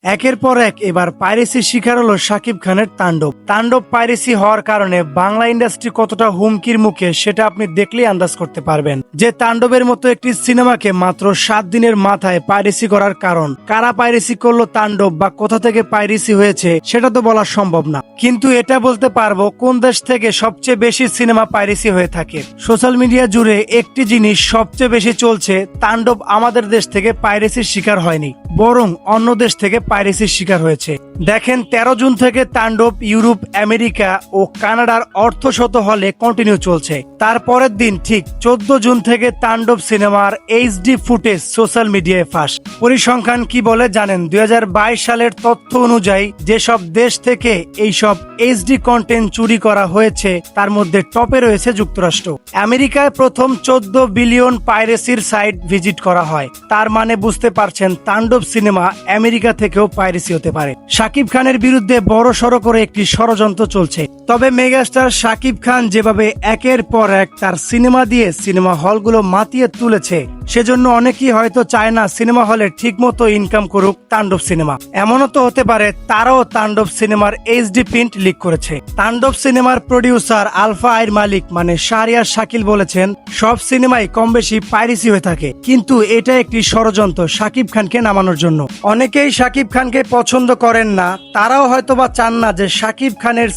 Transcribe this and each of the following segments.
একের পর এক এবার পাইরেসির শিকার হলো শাকিব খানের তাণ্ডব। তাণ্ডব পাইরেসি হওয়ার কারণে বাংলা ইন্ডাস্ট্রি কতটা হুমকির মুখে সেটা আপনি দেখলেই আন্দাজ করতে পারবেন। যে তাণ্ডবের মতো একটি সিনেমাকে মাত্র 7 দিনের মাথায় পাইরেসি করার কারণ, কারা পাইরেসি করলো তাণ্ডব বা কোথা থেকে পাইরেসি হয়েছে সেটা তো বলা সম্ভব না, কিন্তু এটা বলতে পারবো কোন দেশ থেকে সবচেয়ে বেশি সিনেমা পাইরেসি হয়ে থাকে। সোশ্যাল মিডিয়া জুড়ে একটি জিনিস সবচেয়ে বেশি চলছে, তাণ্ডব আমাদের দেশ থেকে পাইরেসির শিকার হয়নি, বরং অন্য দেশ থেকে পাইরেসির শিকার হয়েছে। দেখেন 13 জুন থেকে তাণ্ডব ইউরোপ, আমেরিকা ও কানাডার অর্ধশত হলে কন্টিনিউ চলছে। তারপরের দিন ঠিক 14 জুন থেকে তাণ্ডব সিনেমার এইচডি ফুটেজ সোশ্যাল মিডিয়ায় ফাঁস। পরিসংখ্যান কি বলে জানেন? 2022 সালের তথ্য অনুযায়ী যেসব দেশ থেকে এইসব এইচডি কন্টেন্ট চুরি করা হয়েছে তার মধ্যে টপে রয়েছে যুক্তরাষ্ট্র। আমেরিকায় প্রথম 14 বিলিয়ন পাইরেসির সাইট ভিজিট করা হয়। তার মানে বুঝতে পারছেন তাণ্ডব সিনেমা আমেরিকা থেকেও পাইরেসি হতে পারে। শাকিব খানের বিরুদ্ধে বড় সড়ো করে একটি ষড়যন্ত্র চলছে। তবে মেগাস্টার শাকিব খান যেভাবে একের পর এক তার সিনেমা দিয়ে সিনেমা হলগুলো মাতিয়ে তুলেছে, সেজন্য অনেকেই হয়তো চায় না সিনেমা হলে ঠিক মতো ইনকাম করুক তাণ্ডব সিনেমা। এমনও তো হতে পারে তারাও তাণ্ডব সিনেমার এইচডি প্রিন্ট লিক করেছে। তাণ্ডব সিনেমার প্রডিউসার আলফা আইর মালিক মানে শাহরিয়ার শাকিল বলেছেন, সব সিনেমাই কম বেশি পাইরেসি হয়ে থাকে, কিন্তু এটা একটি ষড়যন্ত্র শাকিব খানকে নামানোর জন্য। অনেকেই শাকিব খানকে পছন্দ করেন না, তারাও হয়তোবা চান না যে শাকিব খানের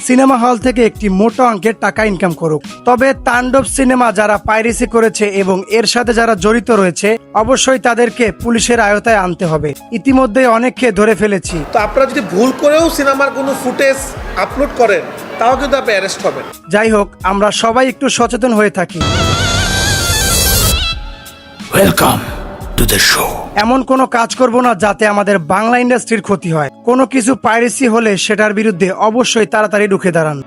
সিনেমা হল থেকে একটি মোটা অঙ্কের টাকা ইনকাম করুক। তবে তাণ্ডব সিনেমা যারা পাইরেসি করেছে এবং এর সাথে যারা জড়িত রয়েছে, অবশ্যই তাদেরকে পুলিশের আয়তায় আনতে হবে। ইতিমধ্যে অনেককে ধরে ফেলেছি। তো আপনারা যদি ভুল করেও সিনেমার কোনো ফুটেজ আপলোড করেন, তাও কিন্তু আপনি অ্যারেস্ট হবেন। যাই হোক, আমরা সবাই একটু সচেতন হয়ে থাকি। Welcome to the show. এমন কোনো কাজ করব না যাতে আমাদের বাংলা ইন্ডাস্ট্রির ক্ষতি হয়। কোনো কিছু পাইরেসি হলে সেটার বিরুদ্ধে অবশ্যই তাড়াতাড়ি রুখে দাঁড়ান।